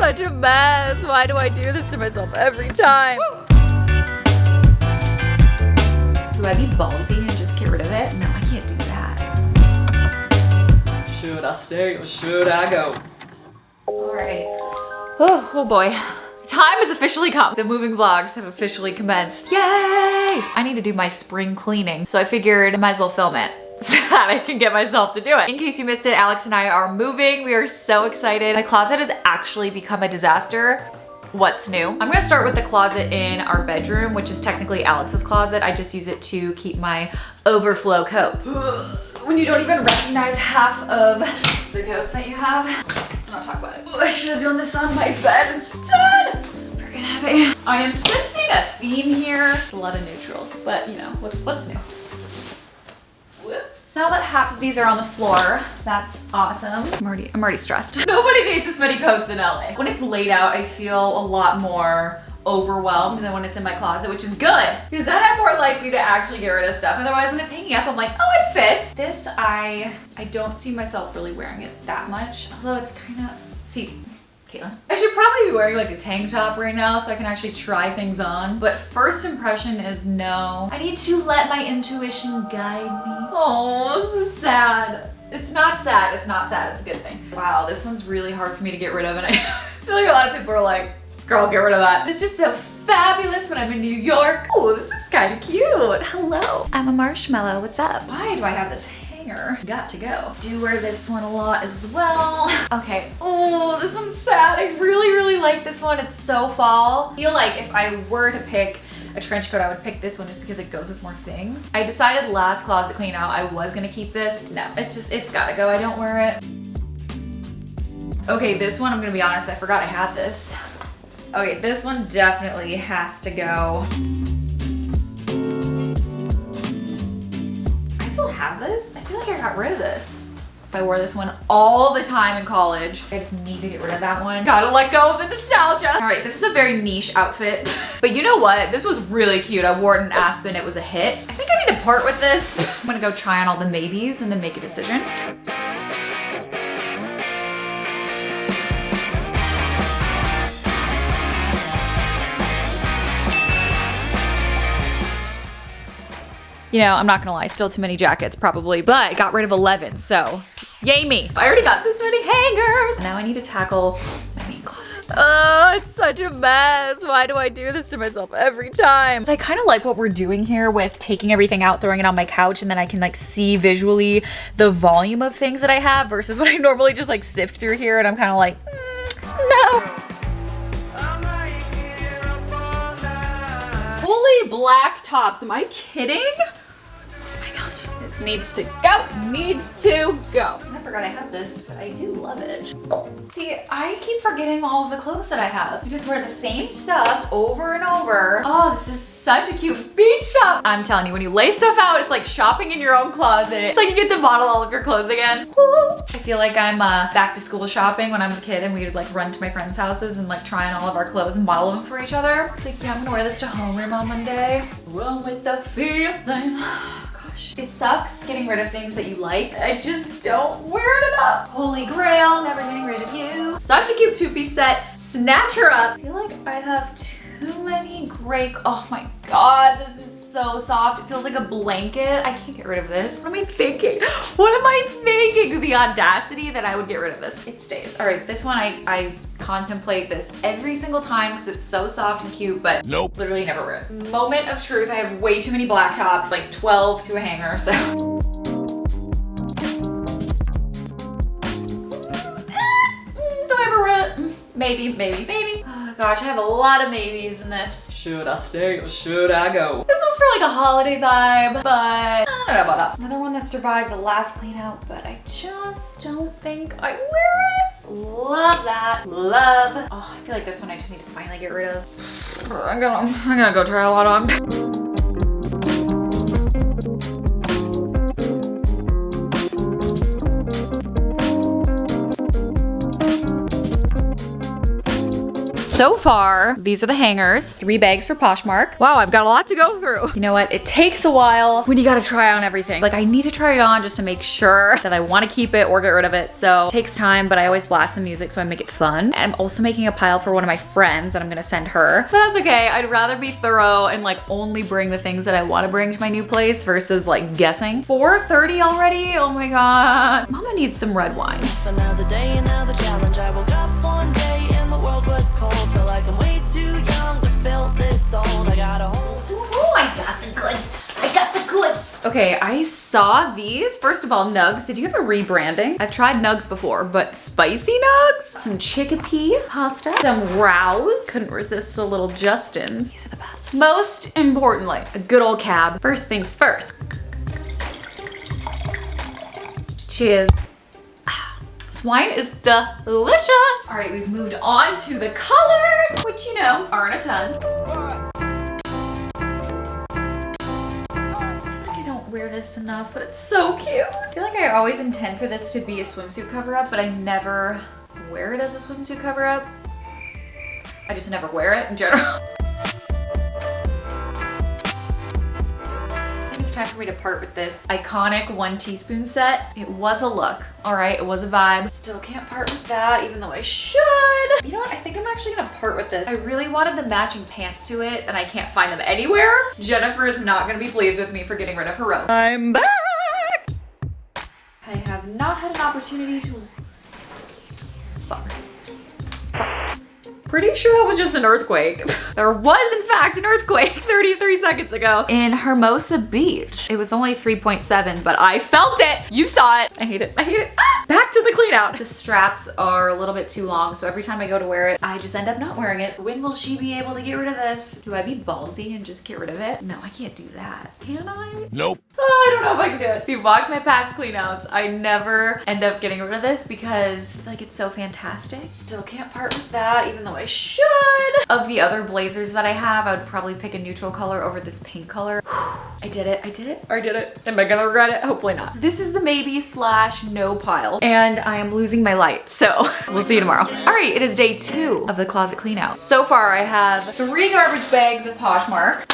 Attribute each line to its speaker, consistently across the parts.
Speaker 1: such a mess. Why do I do this to myself every time? Do I be ballsy and just get rid of it? No, I can't do that.
Speaker 2: Should I stay or should I go?
Speaker 1: All right. Oh boy. Time has officially come. The moving vlogs have officially commenced. Yay! I need to do my spring cleaning, so I figured I might as well film it so that I can get myself to do it. In case you missed it, Alex and I are moving. We are so excited. My closet has actually become a disaster. What's new? I'm gonna start with the closet in our bedroom, which is technically Alex's closet. I just use it to keep my overflow coats. When you don't even recognize half of the coats that you have. Let's not talk about it. I should have done this on my bed instead. Freaking heavy. I am sensing a theme here. A lot of neutrals, but you know, what's new? Whoops. Now that half of these are on the floor, that's awesome. I'm already stressed. Nobody needs this many coats in LA. When it's laid out, I feel a lot more overwhelmed than when it's in my closet, which is good, because then I'm more likely to actually get rid of stuff. Otherwise, when it's hanging up, I'm like, oh, it fits. This, I don't see myself really wearing it that much, although it's kind of, see, Caitlin. I should probably be wearing like a tank top right now so I can actually try things on. But first impression is no. I need to let my intuition guide me. Oh, this is sad. It's not sad, it's not sad, it's a good thing. Wow, this one's really hard for me to get rid of, and I feel like a lot of people are like, girl, get rid of that. It's just so fabulous when I'm in New York. Oh, this is kind of cute. Hello. I'm a marshmallow, what's up? Why do I have this hanger? Got to go. Do wear this one a lot as well. Okay, oh, this one's sad. I really, really like this one. It's so fall. I feel like if I were to pick a trench coat, I would pick this one just because it goes with more things. I decided last closet clean out I was gonna keep this. No, it's gotta go. I don't wear it. Okay, this one, I'm gonna be honest, I forgot I had this. Okay, this one definitely has to go. I still have this? I feel like I got rid of this. If I wore this one all the time in college, I just need to get rid of that one. Gotta let go of the nostalgia. All right, this is a very niche outfit, but you know what? This was really cute. I wore it in Aspen, it was a hit. I think I need to part with this. I'm gonna go try on all the maybes and then make a decision. You know, I'm not gonna lie, still too many jackets probably, but I got rid of 11, so yay me. I already got this many hangers. Now I need to tackle my main closet. Oh, it's such a mess. Why do I do this to myself every time? But I kind of like what we're doing here with taking everything out, throwing it on my couch, and then I can like see visually the volume of things that I have versus what I normally just like sift through here, and I'm kind of like, no. Holy black tops, am I kidding? This needs to go, needs to go. I forgot I have this, but I do love it. See, I keep forgetting all of the clothes that I have. I just wear the same stuff over and over. Oh, this is such a cute beach top. I'm telling you, when you lay stuff out, it's like shopping in your own closet. It's like you get to model all of your clothes again. Woo. I feel like I'm back to school shopping when I was a kid and we would like run to my friends' houses and like try on all of our clothes and model them for each other. It's like, yeah, I'm gonna wear this to homeroom on Monday. Run with the feeling. It sucks getting rid of things that you like. I just don't wear it enough. Holy grail, never getting rid of you. Such a cute two-piece set. Snatch her up. I feel like I have too many gray. Oh my God, this is so soft. It feels like a blanket. I can't get rid of this. What am I thinking? What am I thinking? The audacity that I would get rid of this. It stays. All right, this one I contemplate this every single time because it's so soft and cute, but nope, literally never wear it. Moment of truth, I have way too many black tops, like 12 to a hanger, so. Do I ever wear it? Maybe. Oh gosh, I have a lot of maybes in this.
Speaker 2: Should I stay or should I go?
Speaker 1: This was for like a holiday vibe, but I don't know about that. Another one that survived the last clean out, but I just don't think I wear it. Love that. Love. Oh, I feel like this one I just need to finally get rid of. I'm gonna go try a lot on. So far, these are the hangers. 3 bags for Poshmark. Wow, I've got a lot to go through. You know what? It takes a while when you gotta try on everything. Like I need to try it on just to make sure that I wanna keep it or get rid of it. So it takes time, but I always blast some music so I make it fun. And I'm also making a pile for one of my friends that I'm gonna send her. But that's okay. I'd rather be thorough and like only bring the things that I wanna bring to my new place versus like guessing. 4:30 already? Oh my God. Mama needs some red wine.
Speaker 3: Another day, another challenge. I woke up one day and the world was cold. Feel like I'm way too young to feel this old. I got a whole.
Speaker 1: Oh, I got the goods. I got the goods. Okay, I saw these. First of all, nugs. Did you have a rebranding? I've tried nugs before, but spicy nugs? Some chickpea pasta. Some rouse. Couldn't resist a little Justin's. These are the best. Most importantly, a good old cab. First things first. Cheers. This wine is delicious. All right, we've moved on to the colors, which you know, aren't a ton. I don't wear this enough, but it's so cute. I feel like I always intend for this to be a swimsuit cover-up, but I never wear it as a swimsuit cover-up. I just never wear it in general. It's time for me to part with this iconic 1 teaspoon set. It was a look, all right, it was a vibe. Still can't part with that, even though I should. You know what, I think I'm actually gonna part with this. I really wanted the matching pants to it, and I can't find them anywhere. Jennifer is not gonna be pleased with me for getting rid of her robe. I'm back! I have not had an opportunity to... Fuck. Pretty sure that was just an earthquake. There was, in fact, an earthquake 33 seconds ago in Hermosa Beach. It was only 3.7, but I felt it. You saw it. I hate it. I hate it. Ah! Back to the clean out. The straps are a little bit too long, so every time I go to wear it, I just end up not wearing it. When will she be able to get rid of this? Do I be ballsy and just get rid of it? No, I can't do that. Can I?
Speaker 4: Nope.
Speaker 1: Oh, I don't know if I can do it. If you watch my past clean outs, I never end up getting rid of this because I feel like it's so fantastic. Still can't part with that, even though I should. Of the other blazers that I have, I would probably pick a neutral color over this pink color. I did it. I did it. I did it. Am I gonna regret it? Hopefully not. This is the maybe slash no pile, and I am losing my light, so we'll see you tomorrow. All right, it is day 2 of the closet clean out. So far, I have 3 garbage bags of Poshmark.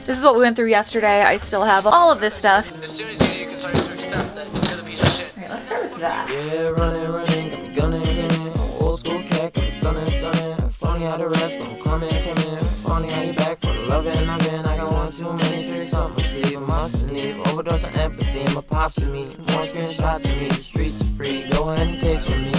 Speaker 1: This is what we went through yesterday. I still have all of this stuff.
Speaker 5: As soon as you can start to accept that you're gonna be shit.
Speaker 1: All right, let's start with that.
Speaker 3: Yeah, running, running, got me gunning. Old school cat, got me stunning, stunning. Funny how the rest gon' come in. Funny how you back for the loving. I got one too many tricks up my sleeve. Must need overdose on empathy. My pops and me, more screenshots of me. The streets are free. Go ahead and take from me.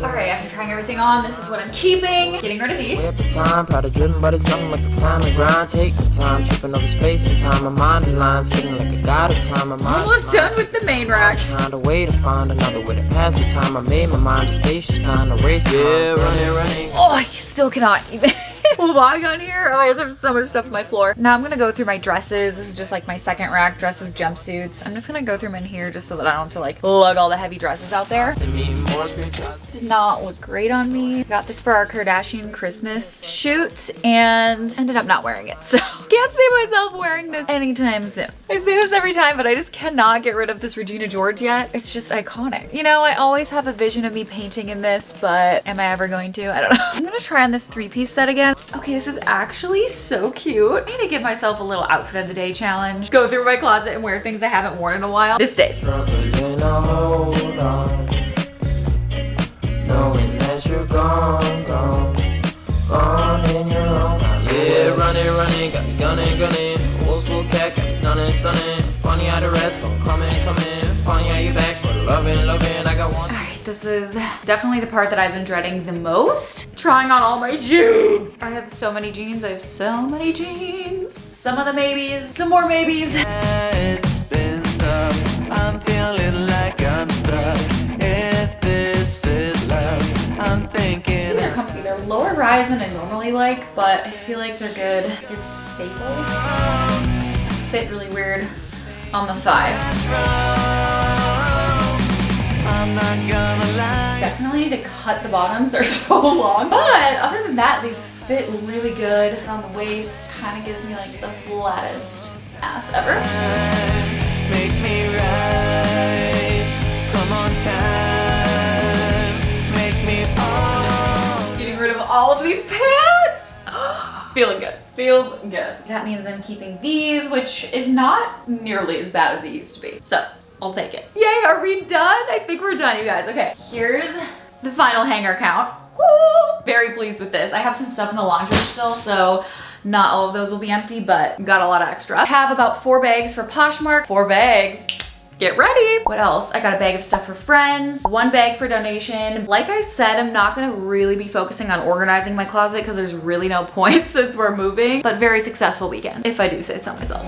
Speaker 1: All right, after trying everything on, this is what I'm keeping. Getting rid of these.
Speaker 3: Way up the time, proud of driven, but it's nothing like the climb and grind. Take the time, tripping over space and time. My mind in line, spinning like a god of time. My mind
Speaker 1: Almost done with the main rack.
Speaker 3: Find a way to find another way to pass the time. I made my mind a spacious kind of race. Yeah, running.
Speaker 1: Oh, I still cannot even log on here. Oh, I just have so much stuff on my floor. Now I'm gonna go through my dresses. This is just like my second rack, dresses, jumpsuits. I'm just gonna go through them in here just so that I don't have to like lug all the heavy dresses out there. This did not look great on me. Got this for our Kardashian Christmas shoot and ended up not wearing it. So can't see myself wearing this anytime soon. I say this every time, but I just cannot get rid of this Regina George yet. It's just iconic. You know, I always have a vision of me painting in this, but am I ever going to? I don't know. I'm gonna try on this 3-piece set again. Okay, this is actually so cute. I need to give myself a little outfit of the day challenge. Go through my closet and wear things I haven't worn in a while. This stays.
Speaker 3: Struggling, I'll hold on. Knowing that you're gone in your own. Yeah, running, got me gunning. Old school cat, got me stunning. Funny how the rest gon' come in. Funny how you back for the loving. I got one.
Speaker 1: All right, this is definitely the part that I've been dreading the most. Trying on all my jeans. I have so many jeans. Some of the maybes, some more maybes.
Speaker 6: It's been tough. I'm feeling like I'm stuck. If this is love, I'm thinking.
Speaker 1: They're comfy. They're lower rise than I normally like, but I feel like they're good. It's staple. Fit really weird on the side.
Speaker 6: I'm not gonna lie.
Speaker 1: Definitely need to cut the bottoms. They're so long. But other than that, they fit really good. On the waist, kind of gives me like the flattest ass ever.
Speaker 6: Make me right. Come on, time. Make me all.
Speaker 1: all of these pants. Feeling good. Feels good. That means I'm keeping these, which is not nearly as bad as it used to be. So I'll take it. Yay, are we done? I think we're done, you guys. Okay, here's the final hanger count. Woo! Very pleased with this. I have some stuff in the laundry still, so not all of those will be empty, but got a lot of extra. I have about 4 bags for Poshmark. 4 bags. Get ready. What else? I got a bag of stuff for friends, 1 bag for donation. Like I said, I'm not gonna really be focusing on organizing my closet because there's really no point since we're moving, but very successful weekend, if I do say so myself.